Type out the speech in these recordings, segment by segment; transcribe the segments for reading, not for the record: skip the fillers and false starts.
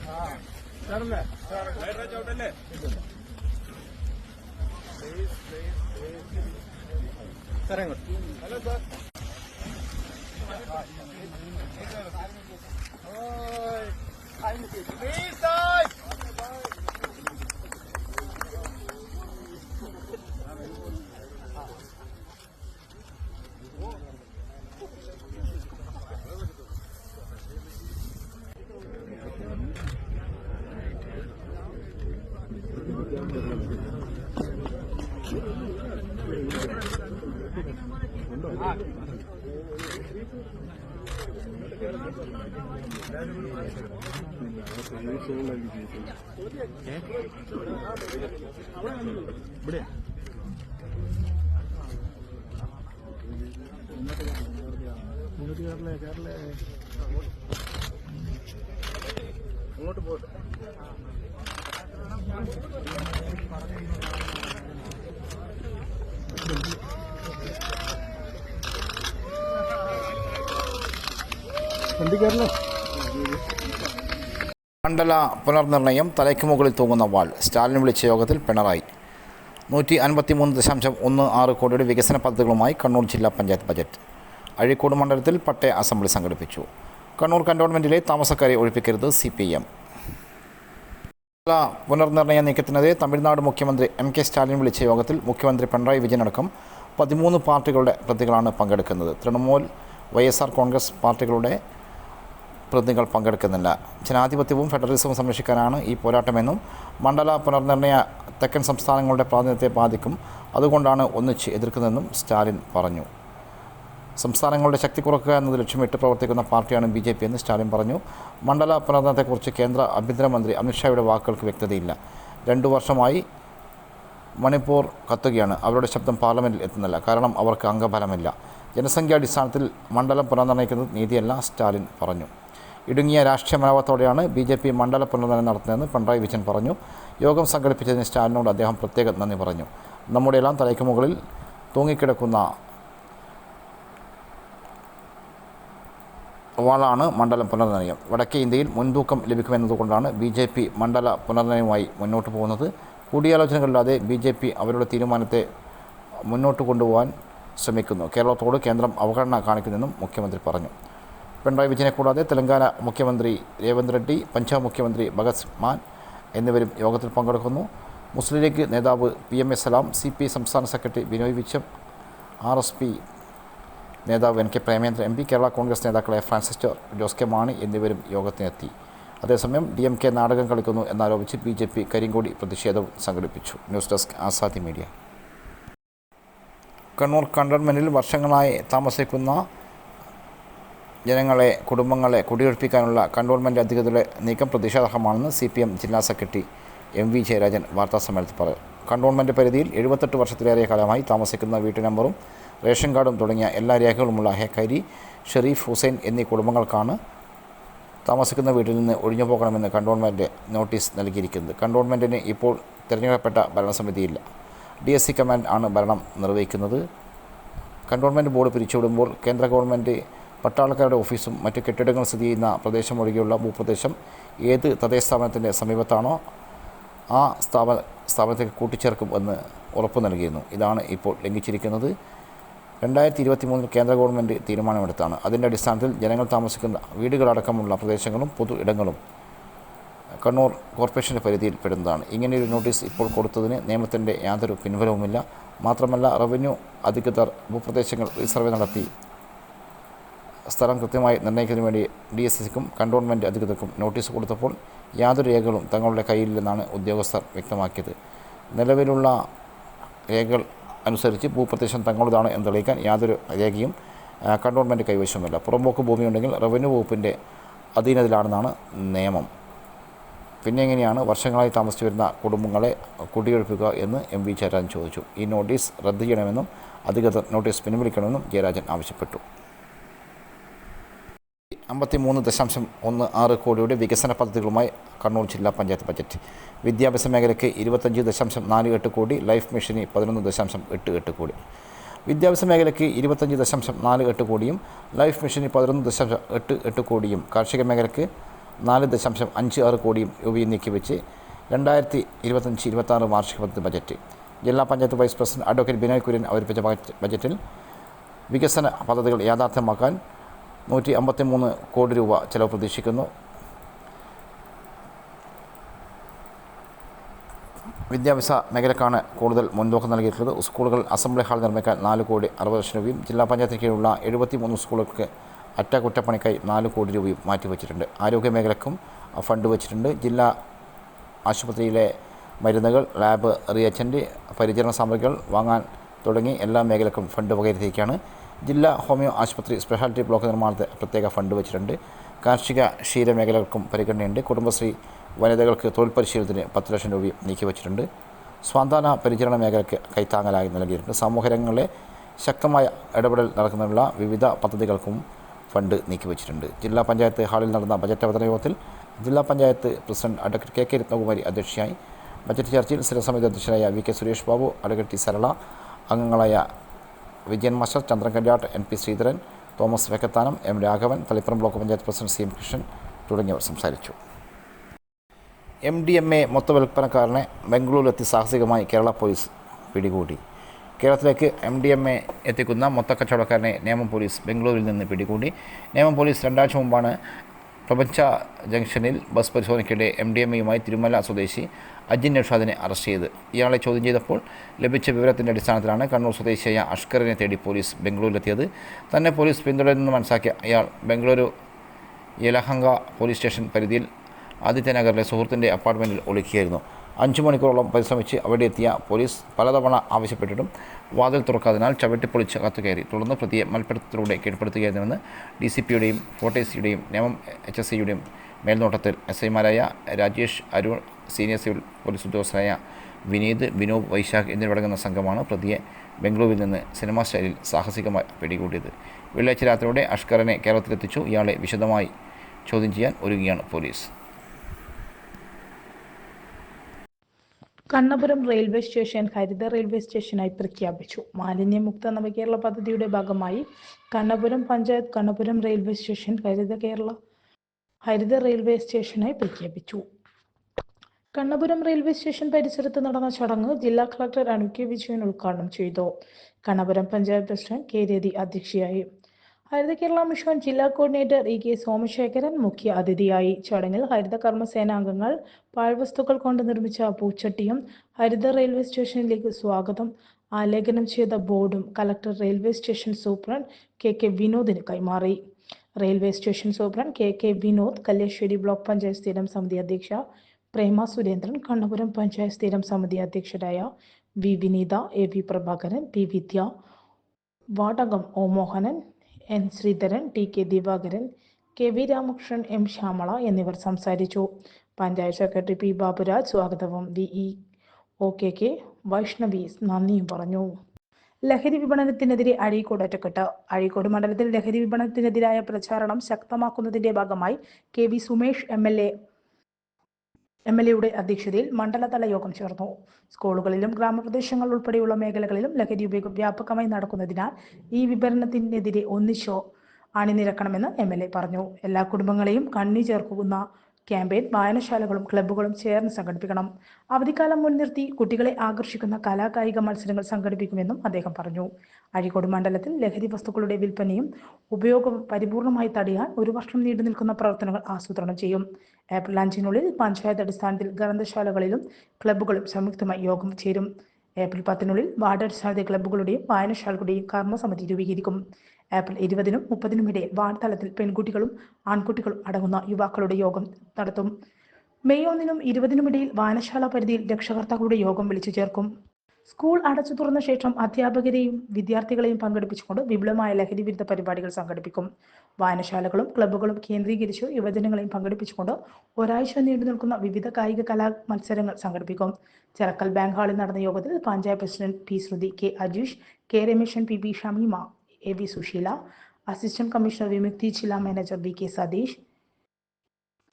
Hello sir. ഇവിടെ അങ്ങോട്ട് പോട്ടെ. മണ്ഡല പുനർനിർണയം തലയ്ക്ക് മുകളിൽ തൂങ്ങുന്ന വാൾ. സ്റ്റാലിൻ വിളിച്ച യോഗത്തിൽ പിണറായി. 153.16 കോടിയുടെ വികസന പദ്ധതികളുമായി കണ്ണൂർ ജില്ലാ പഞ്ചായത്ത് ബജറ്റ്. അഴീക്കോട് മണ്ഡലത്തിൽ പട്ടയ അസംബ്ലി സംഘടിപ്പിച്ചു. കണ്ണൂർ കന്റോൺമെൻറ്റിലെ താമസക്കാരെ ഒഴിപ്പിക്കരുത് CPM. മണ്ഡല പുനർനിർണയ നീക്കത്തിനെതിരെ തമിഴ്നാട് മുഖ്യമന്ത്രി MK സ്റ്റാലിൻ വിളിച്ച യോഗത്തിൽ മുഖ്യമന്ത്രി പിണറായി വിജയൻ അടക്കം 13 പാർട്ടികളുടെ പ്രതികളാണ് പങ്കെടുക്കുന്നത്. തൃണമൂൽ, YSR, കോൺഗ്രസ് പാർട്ടികളുടെ പ്രതിനിധികൾ പങ്കെടുക്കുന്നില്ല. ജനാധിപത്യവും ഫെഡറലിസവും സംരക്ഷിക്കാനാണ് ഈ പോരാട്ടമെന്നും മണ്ഡല പുനർനിർണയ തെക്കൻ സംസ്ഥാനങ്ങളുടെ പ്രാതിനിധ്യത്തെ ബാധിക്കും, അതുകൊണ്ടാണ് ഒന്നിച്ച് എതിർക്കുന്നതെന്നും സ്റ്റാലിൻ പറഞ്ഞു. സംസ്ഥാനങ്ങളുടെ ശക്തി കുറക്കുക എന്നത് ലക്ഷ്യമിട്ട് പ്രവർത്തിക്കുന്ന പാർട്ടിയാണ് BJP എന്ന് സ്റ്റാലിൻ പറഞ്ഞു. മണ്ഡല പുനർനിർണയത്തെക്കുറിച്ച് കേന്ദ്ര ആഭ്യന്തരമന്ത്രി അമിത്ഷായുടെ വാക്കുകൾക്ക് വ്യക്തതയില്ല. 2 വർഷമായി മണിപ്പൂർ കത്തുകയാണ്. അവരുടെ ശബ്ദം പാർലമെൻറ്റിൽ എത്തുന്നില്ല. കാരണം അവർക്ക് അംഗബലമില്ല. ജനസംഖ്യാടിസ്ഥാനത്തിൽ മണ്ഡലം പുനർനിർണയിക്കുന്നത് നീതിയല്ല, സ്റ്റാലിൻ പറഞ്ഞു. ഇടുങ്ങിയ രാഷ്ട്രീയ മനോഭാവത്തോടെയാണ് BJP മണ്ഡല പുനർനിർണയം നടത്തുന്നതെന്ന് പിണറായി വിജയൻ പറഞ്ഞു. യോഗം സംഘടിപ്പിച്ചതിന് സ്റ്റാലിനോട് അദ്ദേഹം പ്രത്യേക നന്ദി പറഞ്ഞു. നമ്മുടെയെല്ലാം തലയ്ക്ക് മുകളിൽ തൂങ്ങിക്കിടക്കുന്ന വാളാണ് മണ്ഡലം പുനർനിർണയം. വടക്കേ ഇന്ത്യയിൽ മുൻതൂക്കം ലഭിക്കുമെന്നതുകൊണ്ടാണ് BJP മണ്ഡല പുനർനിർണയവുമായി മുന്നോട്ട് പോകുന്നത്. കൂടിയാലോചനകളില്ലാതെ BJP അവരുടെ തീരുമാനത്തെ മുന്നോട്ട് കൊണ്ടുപോകാൻ ശ്രമിക്കുന്നു. കേരളത്തോട് കേന്ദ്രം അവഗണന കാണിക്കുന്നെന്നും മുഖ്യമന്ത്രി പറഞ്ഞു. പിണറായി വിജയനെ കൂടാതെ തെലങ്കാന മുഖ്യമന്ത്രി രേവന്ത് റെഡ്ഡി, പഞ്ചാബ് മുഖ്യമന്ത്രി ഭഗത് മാൻ എന്നിവരും യോഗത്തിൽ പങ്കെടുക്കുന്നു. മുസ്ലിം ലീഗ് നേതാവ് PMA സലാം, CPI സംസ്ഥാന സെക്രട്ടറി ബിനോയ് വിശ്വം, RSP നേതാവ് NK പ്രേമേന്ദ്ര MP, കേരള കോൺഗ്രസ് നേതാക്കളായ ഫ്രാൻസിസ് ജോസ് കെ മാണി എന്നിവരും യോഗത്തിനെത്തി. അതേസമയം DMK നാടകം കളിക്കുന്നു എന്നാരോപിച്ച് BJP കരിങ്കോടി പ്രതിഷേധവും സംഘടിപ്പിച്ചു. News desk Azadi media. Kannur കണ്ടോൺമെൻറ്റിൽ വർഷങ്ങളായി താമസിക്കുന്ന ജനങ്ങളെ, കുടുംബങ്ങളെ കുടിയൊഴിപ്പിക്കാനുള്ള കണ്ടോൺമെൻറ്റ് അധികൃതരുടെ നീക്കം പ്രതിഷേധാർഹമാണെന്ന് CPM ജില്ലാ സെക്രട്ടറി MV ജയരാജൻ വാർത്താസമ്മേളനത്തിൽ പറഞ്ഞു. കണ്ടോൺമെൻറ്റ് പരിധിയിൽ 78 വർഷത്തിലേറെ കാലമായി താമസിക്കുന്ന വീട്ടു നമ്പറും റേഷൻ കാർഡും തുടങ്ങിയ എല്ലാ രേഖകളുമുള്ള ഹെക്കരി, ഷെരീഫ്, ഹുസൈൻ എന്നീ കുടുംബങ്ങൾക്കാണ് താമസിക്കുന്ന വീട്ടിൽ നിന്ന് ഒഴിഞ്ഞു പോകണമെന്ന് കണ്ടോൺമെൻറ്റ് നോട്ടീസ് നൽകിയിരിക്കുന്നത്. കണ്ടോൺമെൻറ്റിന് ഇപ്പോൾ തിരഞ്ഞെടുക്കപ്പെട്ട ഭരണസമിതിയില്ല. DSC കമാൻഡ് ആണ് ഭരണം നിർവഹിക്കുന്നത്. കണ്ടോൺമെൻറ്റ് ബോർഡ് പിരിച്ചുവിടുമ്പോൾ കേന്ദ്ര ഗവൺമെൻറ് പട്ടാളക്കാരുടെ ഓഫീസും മറ്റ് കെട്ടിടങ്ങൾ സ്ഥിതി ചെയ്യുന്ന പ്രദേശം ഒഴികെയുള്ള ഭൂപ്രദേശം ഏത് തദ്ദേശ സ്ഥാപനത്തിൻ്റെ സമീപത്താണോ ആ സ്ഥാപനത്തേക്ക് കൂട്ടിച്ചേർക്കും എന്ന് ഉറപ്പ് നൽകിയിരുന്നു. ഇതാണ് ഇപ്പോൾ ലംഘിച്ചിരിക്കുന്നത്. 2023 കേന്ദ്ര ഗവൺമെൻറ് തീരുമാനമെടുത്താണ്. അതിൻ്റെ അടിസ്ഥാനത്തിൽ ജനങ്ങൾ താമസിക്കുന്ന വീടുകളടക്കമുള്ള പ്രദേശങ്ങളും പൊതു ഇടങ്ങളും കണ്ണൂർ കോർപ്പറേഷൻ്റെ പരിധിയിൽ പെടുന്നതാണ്. ഇങ്ങനെയൊരു നോട്ടീസ് ഇപ്പോൾ കൊടുത്തതിന് നിയമത്തിൻ്റെ യാതൊരു പിൻബലവുമില്ല. മാത്രമല്ല, റവന്യൂ അധികൃതർ ഭൂപ്രദേശങ്ങൾ റീസർവേ നടത്തി സ്ഥലം കൃത്യമായി നിർണ്ണയിക്കുന്നതിന് വേണ്ടി DSCക്കും കണ്ടോൺമെൻറ്റ് അധികൃതർക്കും നോട്ടീസ് കൊടുത്തപ്പോൾ യാതൊരു രേഖകളും തങ്ങളുടെ കയ്യിലില്ലെന്നാണ് ഉദ്യോഗസ്ഥർ വ്യക്തമാക്കിയത്. നിലവിലുള്ള രേഖകൾ അനുസരിച്ച് ഭൂപ്രദേശം തങ്ങളുടേതാണ് എന്ന് തെളിയിക്കാൻ യാതൊരു രേഖയും കണ്ടോൺമെൻറ്റ് കൈവശമില്ല. പുറമ്പോക്ക് ഭൂമിയുണ്ടെങ്കിൽ റവന്യൂ വകുപ്പിൻ്റെ അധീനതയിലാണെന്നാണ് നിയമം. പിന്നെ എങ്ങനെയാണ് വർഷങ്ങളായി താമസിച്ചു വരുന്ന കുടുംബങ്ങളെ കുടിയൊഴിപ്പിക്കുക എന്ന് MV ജയരാജൻ ചോദിച്ചു. ഈ നോട്ടീസ് റദ്ദ് ചെയ്യണമെന്നും അധികൃതർ നോട്ടീസ് പിൻവലിക്കണമെന്നും ജയരാജൻ ആവശ്യപ്പെട്ടു. 53.16 കോടിയുടെ വികസന പദ്ധതികളുമായി കണ്ണൂർ ജില്ലാ പഞ്ചായത്ത് ബജറ്റ്. വിദ്യാഭ്യാസ മേഖലയ്ക്ക് 25.48 കോടി, ലൈഫ് മിഷന് 11.88 കോടി. വിദ്യാഭ്യാസ മേഖലയ്ക്ക് 25.48 കോടിയും ലൈഫ് മിഷന് 11.88 കോടിയും, കാർഷിക മേഖലയ്ക്ക് 4.56 കോടി രൂപയും നീക്കിവെച്ച് 2025-26 വാർഷിക പദ്ധതി ബജറ്റ്. ജില്ലാ panchayat vice president advocate Binoy Kurian അവതരിപ്പിച്ച ബജറ്റിൽ വികസന പദ്ധതികൾ യാഥാർത്ഥ്യമാക്കാൻ 153 കോടി രൂപ ചെലവ് പ്രതീക്ഷിക്കുന്നു. വിദ്യാഭ്യാസ മേഖലക്കാണ് കൂടുതൽ മുൻതൂക്കം നൽകിയിട്ടുള്ളത്. സ്കൂളുകൾ അസംബ്ലി ഹാൾ നിർമ്മിക്കാൻ 4,60,00,000 രൂപയും ജില്ലാ പഞ്ചായത്തിന് കീഴിലുള്ള 73 സ്കൂളുകൾക്ക് അറ്റകുറ്റപ്പണിക്കായി 4 കോടി രൂപയും മാറ്റിവെച്ചിട്ടുണ്ട്. ആരോഗ്യ മേഖലക്കും ഫണ്ട് വച്ചിട്ടുണ്ട്. ജില്ലാ ആശുപത്രിയിലെ മരുന്നുകൾ, ലാബ്, റിയജന്റ്, പരിചരണ സാമഗ്രികൾ വാങ്ങാൻ തുടങ്ങി എല്ലാ മേഖലക്കും ഫണ്ട് വകയിരുത്തിയിരിക്കുകയാണ്. ജില്ലാ ഹോമിയോ ആശുപത്രി സ്പെഷ്യാലിറ്റി ബ്ലോക്ക് നിർമ്മാണത്തിന് പ്രത്യേക ഫണ്ട് വച്ചിട്ടുണ്ട്. കാർഷിക ക്ഷീര മേഖലകൾക്കും പരിഗണനയുണ്ട്. കുടുംബശ്രീ വനിതകൾക്ക് തൊഴിൽ പരിശീലനത്തിന് 10 ലക്ഷം രൂപയും നീക്കിവച്ചിട്ടുണ്ട്. സ്വാന്തന പരിചരണ മേഖലയ്ക്ക് കൈത്താങ്ങലായി നൽകിയിട്ടുണ്ട്. സമൂഹരംഗങ്ങളിലെ ശക്തമായ ഇടപെടൽ നടക്കുന്നതിനുള്ള വിവിധ പദ്ധതികൾക്കും ഫണ്ട് നീക്കിവച്ചിട്ടുണ്ട്. ജില്ലാ പഞ്ചായത്ത് ഹാളിൽ നടന്ന ബജറ്റ് അവതരണ യോഗത്തിൽ ജില്ലാ panchayat president advocate K Ratnakumari അധ്യക്ഷയായി. ബജറ്റ് ചർച്ചയിൽ സ്ഥിരസമിതി അധ്യക്ഷരായ V Suresh Babu, advocate T Sarala, അംഗങ്ങളായ Vijayan master, Chandran Kalyatt, NP Sreedharan, Thomas Vekkathanam, M Raghavan, Taliparamba block panchayat president CM Krishnan തുടങ്ങിയവർ സംസാരിച്ചു. MDMA മൊത്തവിൽപ്പനക്കാരനെ ബംഗളൂരുവിലെത്തി സാഹസികമായി കേരള പോലീസ് പിടികൂടി. കേരളത്തിലേക്ക് MDMA എത്തിക്കുന്ന മൊത്തക്കച്ചവടക്കാരനെ നേമം പോലീസ് ബംഗളൂരിൽ നിന്ന് പിടികൂടി. നേമം പോലീസ് 2 ആഴ്ച മുമ്പാണ് പ്രപഞ്ച ജംഗ്ഷനിൽ ബസ് പരിശോധനയ്ക്കിടെ MDMAയുമായി തിരുമല സ്വദേശി അജിൻ നൌഷാദിനെ അറസ്റ്റ് ചെയ്ത്. ഇയാളെ ചോദ്യം ചെയ്തപ്പോൾ ലഭിച്ച വിവരത്തിൻ്റെ അടിസ്ഥാനത്തിലാണ് കണ്ണൂർ സ്വദേശിയായ അഷ്കറിനെ തേടി പോലീസ് ബംഗളൂരിലെത്തിയത്. തന്നെ പോലീസ് പിന്തുടരുന്നെന്ന് മനസ്സിലാക്കിയ ഇയാൾ ബംഗളൂരു യലഹങ്ക പോലീസ് സ്റ്റേഷൻ പരിധിയിൽ ആദിത്യനഗറിലെ സുഹൃത്തിൻ്റെ അപ്പാർട്ട്മെൻറ്റിൽ ഒളിക്കുകയായിരുന്നു. 5 മണിക്കൂറോളം പരിശ്രമിച്ച് അവിടെ എത്തിയ പോലീസ് പലതവണ ആവശ്യപ്പെട്ടിട്ടും വാതിൽ തുറക്കാതിനാൽ ചവിട്ടിപ്പൊളിച്ച് അകത്തു കയറി. തുടർന്ന് പ്രതിയെ മൽപ്പിടുത്തത്തിലൂടെ കീഴ്പ്പെടുത്തുകയായിരുന്നുവെന്ന് DCPയുടെയും ഫോർട്ടേസിയുടെയും നേമം HSIയുടെയും മേൽനോട്ടത്തിൽ SIമാരായ Rajesh, Arun, senior civil police ഉദ്യോഗസ്ഥരായ വിനീത്, വിനോബ്, വൈശാഖ് എന്നിവരടങ്ങുന്ന സംഘമാണ് പ്രതിയെ ബംഗളൂരുവിൽ നിന്ന് സിനിമാ സ്റ്റൈലിൽ സാഹസികമായി പിടികൂടിയത്. വെള്ളിയാഴ്ച രാത്രിയോടെ അഷ്കറിനെ കേരളത്തിലെത്തിച്ചു. ഇയാളെ വിശദമായി ചോദ്യം ചെയ്യാൻ ഒരുങ്ങുകയാണ് പോലീസ്. കണ്ണപുരം റെയിൽവേ സ്റ്റേഷൻ ഹരിത റെയിൽവേ സ്റ്റേഷനായി പ്രഖ്യാപിച്ചു. മാലിന്യമുക്ത നവകേരള പദ്ധതിയുടെ ഭാഗമായി കണ്ണപുരം പഞ്ചായത്ത് കണ്ണപുരം റെയിൽവേ സ്റ്റേഷൻ ഹരിത റെയിൽവേ സ്റ്റേഷനായി പ്രഖ്യാപിച്ചു. കണ്ണപുരം റെയിൽവേ സ്റ്റേഷൻ പരിസരത്ത് നടന്ന ചടങ്ങ് ജില്ലാ കളക്ടർ അനു കെ വിജയൻ ഉദ്ഘാടനം ചെയ്തു. കണ്ണപുരം പഞ്ചായത്ത് പ്രസിഡന്റ് കെ രതി അധ്യക്ഷയായി. ഹരിത കേരള മിഷൻ ജില്ലാ കോർഡിനേറ്റർ EK സോമശേഖരൻ മുഖ്യ അതിഥിയായി. ചടങ്ങിൽ ഹരിത കർമ്മസേനാംഗങ്ങൾ പാഴ്വസ്തുക്കൾ കൊണ്ട് നിർമ്മിച്ച പൂച്ചട്ടിയും ഹരിത റെയിൽവേ സ്റ്റേഷനിലേക്ക് സ്വാഗതം ആലേഖനം ചെയ്ത ബോർഡും collector railway station superintendent KK വിനോദിന് കൈമാറി. Railway station superintendent KK Vinod, Kalliasseri block panchayat സ്ഥിരം സമിതി അധ്യക്ഷ പ്രേമ സുരേന്ദ്രൻ, കണ്ണപുരം പഞ്ചായത്ത് സ്ഥിരം സമിതി അധ്യക്ഷരായ V വിനീത, AV പ്രഭാകരൻ, P വിദ്യ, വാർഡംഗം O Mohanan, N Sreedharan, TK Divakaran, KV Ramakrishnan, M Shyamala എന്നിവർ സംസാരിച്ചു. പഞ്ചായത്ത് സെക്രട്ടറി P ബാബുരാജ് സ്വാഗതവും VEOKK വൈഷ്ണവി നന്ദിയും പറഞ്ഞു. ലഹരി വിപണനത്തിനെതിരെ അഴീക്കോട് ഒറ്റക്കെട്ട്. അഴീക്കോട് മണ്ഡലത്തിൽ ലഹരി വിപണനത്തിനെതിരായ പ്രചാരണം ശക്തമാക്കുന്നതിന്റെ ഭാഗമായി KV സുമേഷ് MLA അധ്യക്ഷതയിൽ മണ്ഡലതല യോഗം ചേർന്നു. സ്കൂളുകളിലും ഗ്രാമപ്രദേശങ്ങൾ ഉൾപ്പെടെയുള്ള മേഖലകളിലും ലഹരി ഉപയോഗം വ്യാപകമായി നടക്കുന്നതിനാൽ ഈ വിപണനത്തിനെതിരെ ഒന്നിച്ചോ അണിനിരക്കണമെന്ന് MLA പറഞ്ഞു. എല്ലാ കുടുംബങ്ങളെയും കണ്ണി ചേർക്കുന്ന ക്യാമ്പയിൻ വായനശാലകളും ക്ലബ്ബുകളും ചേർന്ന് സംഘടിപ്പിക്കണം. അവധിക്കാലം മുൻനിർത്തി കുട്ടികളെ ആകർഷിക്കുന്ന കലാകായിക മത്സരങ്ങൾ സംഘടിപ്പിക്കുമെന്നും അദ്ദേഹം പറഞ്ഞു. അഴീക്കോട് മണ്ഡലത്തിൽ ലഹരി വസ്തുക്കളുടെ വിൽപ്പനയും ഉപയോഗവും പരിപൂർണമായി തടയാൻ 1 വർഷം നീണ്ടു നിൽക്കുന്ന പ്രവർത്തനങ്ങൾ ആസൂത്രണം ചെയ്യും. ഏപ്രിൽ 5-നുള്ളിൽ പഞ്ചായത്ത് അടിസ്ഥാനത്തിൽ ഗ്രന്ഥശാലകളിലും ക്ലബ്ബുകളും സംയുക്തമായി യോഗം ചേരും. ഏപ്രിൽ 10-നുള്ളിൽ വാർഡ് അടിസ്ഥാനത്തിൽ ക്ലബ്ബുകളുടെയും വായനശാലകളുടെയും കർമ്മസമിതി രൂപീകരിക്കും. ഏപ്രിൽ 20-നും 30-നും ഇടയിൽ വാർഡ് തലത്തിൽ പെൺകുട്ടികളും ആൺകുട്ടികളും അടങ്ങുന്ന യുവാക്കളുടെ യോഗം നടത്തും. മെയ് 1-നും 20-നും ഇടയിൽ വായനശാല പരിധിയിൽ രക്ഷകർത്താക്കളുടെ യോഗം വിളിച്ചു ചേർക്കും. സ്കൂൾ അടച്ചു തുറന്ന ശേഷം അധ്യാപകരെയും വിദ്യാർത്ഥികളെയും പങ്കെടുപ്പിച്ചുകൊണ്ട് വിപുലമായ ലഹരി വിരുദ്ധ പരിപാടികൾ സംഘടിപ്പിക്കും. വായനശാലകളും ക്ലബ്ബുകളും കേന്ദ്രീകരിച്ച് യുവജനങ്ങളെയും പങ്കെടുപ്പിച്ചുകൊണ്ട് ഒരാഴ്ച നീണ്ടു നിൽക്കുന്ന വിവിധ കായിക കലാ മത്സരങ്ങൾ സംഘടിപ്പിക്കും. ചിറക്കൽ ബാങ്ക് ഹാളിൽ നടന്ന യോഗത്തിൽ panchayat president P Sruthi, K Ajeesh, K Rameshan, PB Shameema, AV Susheela, assistant commissioner Vimukthi, ജില്ലാ manager VK Satheesh,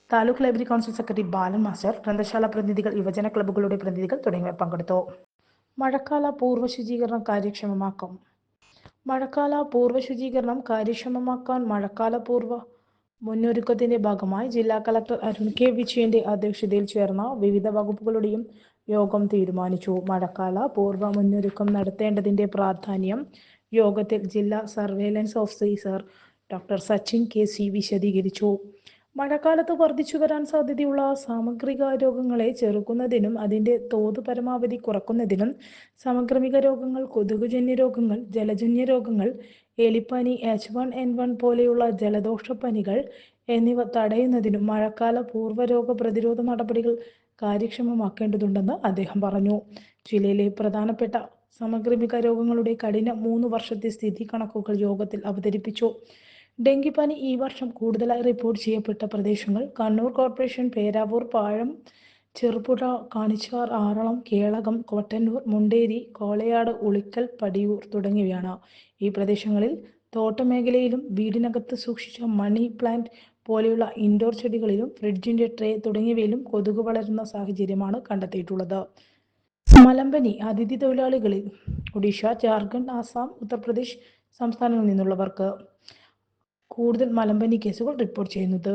taluk library council secretary Balan master, ഗ്രന്ഥശാല പ്രതിനിധികൾ, യുവജന ക്ലബ്ബുകളുടെ പ്രതിനിധികൾ തുടങ്ങിയവർ പങ്കെടുത്തു. മഴക്കാല പൂർവ്വ ശുചീകരണം കാര്യക്ഷമമാക്കാൻ മഴക്കാല പൂർവ്വ മുന്നൊരുക്കത്തിന്റെ ഭാഗമായി ജില്ലാ കളക്ടർ അരുൺ കെ വിജയന്റെ അധ്യക്ഷതയിൽ ചേർന്ന വിവിധ വകുപ്പുകളുടെയും യോഗം തീരുമാനിച്ചു. മഴക്കാല പൂർവ്വ മുന്നൊരുക്കം നടത്തേണ്ടതിന്റെ പ്രാധാന്യം യോഗത്തിൽ ജില്ലാ surveillance officer doctor Sachin KC വിശദീകരിച്ചു. മഴക്കാലത്ത് വർദ്ധിച്ചു വരാൻ സാധ്യതയുള്ള സാംക്രമിക രോഗങ്ങളെ ചെറുക്കുന്നതിനും അതിന്റെ തോത് പരമാവധി കുറയ്ക്കുന്നതിനും സാംക്രമിക രോഗങ്ങൾ, കൊതുകുജന്യ രോഗങ്ങൾ, ജലജന്യ രോഗങ്ങൾ, എലിപ്പനി, H1N1 പോലെയുള്ള ജലദോഷപ്പനികൾ എന്നിവ തടയുന്നതിനും മഴക്കാല പൂർവ്വ രോഗ പ്രതിരോധ നടപടികൾ കാര്യക്ഷമമാക്കേണ്ടതുണ്ടെന്ന് അദ്ദേഹം പറഞ്ഞു. ജില്ലയിലെ പ്രധാനപ്പെട്ട സാംക്രമിക രോഗങ്ങളുടെ കഠിന 3 വർഷത്തെ സ്ഥിതി കണക്കുകൾ യോഗത്തിൽ അവതരിപ്പിച്ചു. ഡെങ്കിപ്പനി ഈ വർഷം കൂടുതലായി റിപ്പോർട്ട് ചെയ്യപ്പെട്ട പ്രദേശങ്ങൾ കണ്ണൂർ കോർപ്പറേഷൻ പേരാവൂർ, പാഴം, ചെറുപുഴ, കാണിച്ചാർ, ആറളം, കേളകം, കോട്ടന്നൂർ, മുണ്ടേരി, കോളയാട്, ഉളിക്കൽ, പടിയൂർ തുടങ്ങിയവയാണ്. ഈ പ്രദേശങ്ങളിൽ തോട്ടമേഖലയിലും വീടിനകത്ത് സൂക്ഷിച്ച മണി പ്ലാന്റ് പോലെയുള്ള ഇൻഡോർ ചെടികളിലും ഫ്രിഡ്ജിന്റെ ട്രേ തുടങ്ങിയവയിലും കൊതുക് വളരുന്ന സാഹചര്യമാണ് കണ്ടെത്തിയിട്ടുള്ളത്. മലമ്പനി അതിഥി തൊഴിലാളികളിൽ ഒഡീഷ, ജാർഖണ്ഡ്, ആസാം, ഉത്തർപ്രദേശ് സംസ്ഥാനങ്ങളിൽ നിന്നുള്ളവർക്ക് കൂടുതൽ മലമ്പനി കേസുകൾ റിപ്പോർട്ട് ചെയ്യുന്നത്.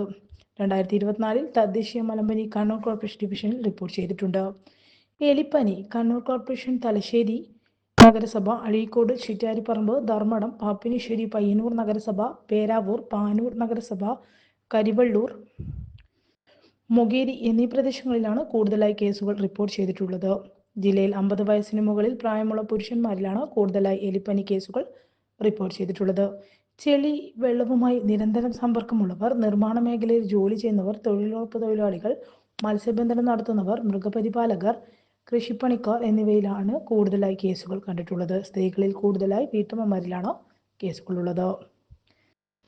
2024 തദ്ദേശീയ മലമ്പനി കണ്ണൂർ കോർപ്പറേഷൻ ഡിവിഷനിൽ റിപ്പോർട്ട് ചെയ്തിട്ടുണ്ട്. എലിപ്പനി കണ്ണൂർ കോർപ്പറേഷൻ തലശ്ശേരി നഗരസഭ, അഴീക്കോട്, ചിറ്റാരിപ്പറമ്പ്, ധർമ്മടം, പാപ്പിനിശ്ശേരി, പയ്യന്നൂർ നഗരസഭ, പേരാവൂർ, പാനൂർ നഗരസഭ, കരിവള്ളൂർ, മൊകേരി എന്നീ പ്രദേശങ്ങളിലാണ് കൂടുതലായി കേസുകൾ റിപ്പോർട്ട് ചെയ്തിട്ടുള്ളത്. ജില്ലയിൽ 50 വയസ്സിന് മുകളിൽ പ്രായമുള്ള പുരുഷന്മാരിലാണ് കൂടുതലായി എലിപ്പനി കേസുകൾ റിപ്പോർട്ട് ചെയ്തിട്ടുള്ളത്. ചെളി വെള്ളവുമായി നിരന്തരം സമ്പർക്കമുള്ളവർ, നിർമ്മാണ മേഖലയിൽ ജോലി ചെയ്യുന്നവർ, തൊഴിലുറപ്പ് തൊഴിലാളികൾ, മത്സ്യബന്ധനം നടത്തുന്നവർ, മൃഗപരിപാലകർ, കൃഷിപ്പണിക്കാർ എന്നിവയിലാണ് കൂടുതലായി കേസുകൾ കണ്ടിട്ടുള്ളത്. സ്ത്രീകളിൽ കൂടുതലായി വീട്ടമ്മമാരിലാണ് കേസുകളുള്ളത്.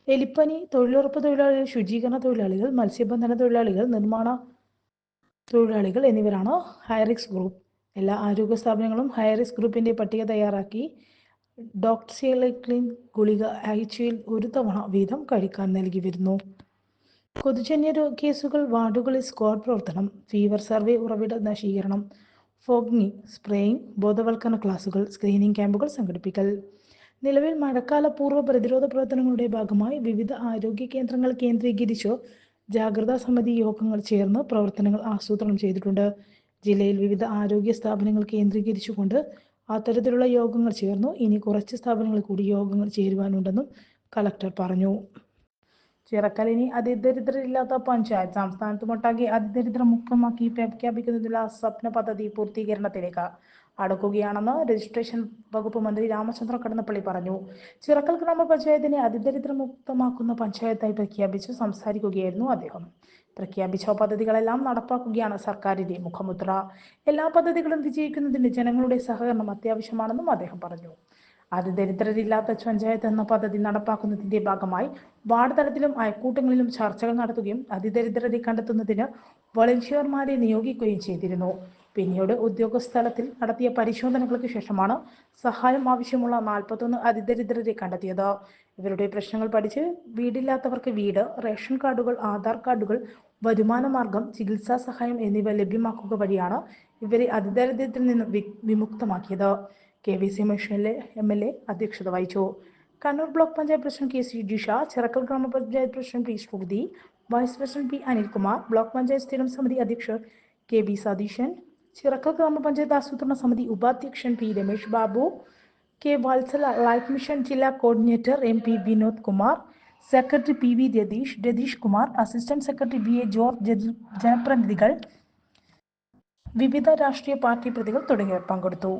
എലിപ്പനി തൊഴിലുറപ്പ് തൊഴിലാളികൾ, ശുചീകരണ തൊഴിലാളികൾ, മത്സ്യബന്ധന തൊഴിലാളികൾ, നിർമ്മാണ തൊഴിലാളികൾ എന്നിവരാണ് ഹൈറിസ്ക് ഗ്രൂപ്പ്. എല്ലാ ആരോഗ്യ സ്ഥാപനങ്ങളും ഹൈറിസ്ക് ഗ്രൂപ്പിന്റെ പട്ടിക തയ്യാറാക്കി ഡോക്സിസൈക്ലിൻ ഗുളിക ആഴ്ചയിൽ 1 തവണ വീതം കഴിക്കാൻ നൽകി വരുന്നു. കൊതുജന്യ കേസുകൾ വാർഡുകളിൽ സ്ക്വാഡ് പ്രവർത്തനം, ഫീവർ സർവേ, ഉറവിട നശീകരണം, ഫോഗിംഗ്, സ്പ്രേയിംഗ്, ബോധവൽക്കരണ ക്ലാസുകൾ, സ്ക്രീനിംഗ് ക്യാമ്പുകൾ സംഘടിപ്പിക്കൽ. നിലവിൽ മഴക്കാല പൂർവ്വ പ്രതിരോധ പ്രവർത്തനങ്ങളുടെ ഭാഗമായി വിവിധ ആരോഗ്യ കേന്ദ്രങ്ങൾ കേന്ദ്രീകരിച്ച് ജാഗ്രതാ സമിതി യോഗങ്ങൾ ചേർന്ന് പ്രവർത്തനങ്ങൾ ആസൂത്രണം ചെയ്തിട്ടുണ്ട്. ജില്ലയിൽ വിവിധ ആരോഗ്യ സ്ഥാപനങ്ങൾ കേന്ദ്രീകരിച്ചുകൊണ്ട് അത്തരത്തിലുള്ള യോഗങ്ങൾ ചേർന്നു. ഇനി കുറച്ച് സ്ഥാപനങ്ങളിൽ കൂടി യോഗങ്ങൾ ചേരുവാനുണ്ടെന്നും കളക്ടർ പറഞ്ഞു. ചിറക്കൽ ഇനി അതിദരിദ്രരില്ലാത്ത പഞ്ചായത്ത്. സംസ്ഥാനത്തുമൊട്ടാകെ അതിദരിദ്ര മുക്തമാക്കി പ്രഖ്യാപിക്കുന്നതിനുള്ള സ്വപ്ന പദ്ധതി പൂർത്തീകരണത്തിലേക്ക് അടുക്കുകയാണെന്ന് രജിസ്ട്രേഷൻ വകുപ്പ് മന്ത്രി രാമചന്ദ്രൻ കടന്നപ്പള്ളി പറഞ്ഞു. ചിറക്കൽ ഗ്രാമപഞ്ചായത്തിനെ അതിദരിദ്ര മുക്തമാക്കുന്ന പഞ്ചായത്തായി പ്രഖ്യാപിച്ച് സംസാരിക്കുകയായിരുന്നു അദ്ദേഹം. പ്രഖ്യാപിച്ച പദ്ധതികളെല്ലാം നടപ്പാക്കുകയാണ് സർക്കാരിന്റെ മുഖമുദ്ര. എല്ലാ പദ്ധതികളും വിജയിക്കുന്നതിന് ജനങ്ങളുടെ സഹകരണം അത്യാവശ്യമാണെന്നും അദ്ദേഹം പറഞ്ഞു. അതിദരിദ്രരില്ലാത്ത പഞ്ചായത്ത് എന്ന പദ്ധതി നടപ്പാക്കുന്നതിന്റെ ഭാഗമായി വാർഡ് തലത്തിലും അയൽക്കൂട്ടങ്ങളിലും ചർച്ചകൾ നടത്തുകയും അതിദരിദ്രരെ കണ്ടെത്തുന്നതിന് വളണ്ടിയർമാരെ നിയോഗിക്കുകയും ചെയ്തിരുന്നു. പിന്നീട് ഉദ്യോഗസ്ഥലത്തിൽ നടത്തിയ പരിശോധനകൾക്ക് ശേഷമാണ് സഹായം ആവശ്യമുള്ള 41 അതിദരിദ്രരെ കണ്ടെത്തിയത്. ഇവരുടെ പ്രശ്നങ്ങൾ പഠിച്ച് വീടില്ലാത്തവർക്ക് വീട്, റേഷൻ കാർഡുകൾ, ആധാർ കാർഡുകൾ, വരുമാന മാർഗം, ചികിത്സാ സഹായം എന്നിവ ലഭ്യമാക്കുക വഴിയാണ് ഇവരെ അതിദരിദ്രത്തിൽ നിന്ന് വിമുക്തമാക്കിയത്. KVC MLA അധ്യക്ഷത വഹിച്ചു. Kannur block panchayat president KC Jisha, Chirakkal ഗ്രാമപഞ്ചായത്ത് president P Sruthi, vice president P Anilkumar, block panchayat സ്ഥിരം സമിതി അധ്യക്ഷർ KB സതീശൻ, ചിറക്കൽ ഗ്രാമപഞ്ചായത്ത് ആസൂത്രണ സമിതി ഉപാധ്യക്ഷൻ P Ramesh Babu, K Valsala, life mission ജില്ലാ coordinator MP Vinod Kumar, secretary PV Ratheesh Kumar, assistant secretary VA George, ജനപ്രതിനിധികൾ, വിവിധ രാഷ്ട്രീയ പാർട്ടി പ്രതികൾ തുടങ്ങിയവർ പങ്കെടുത്തു.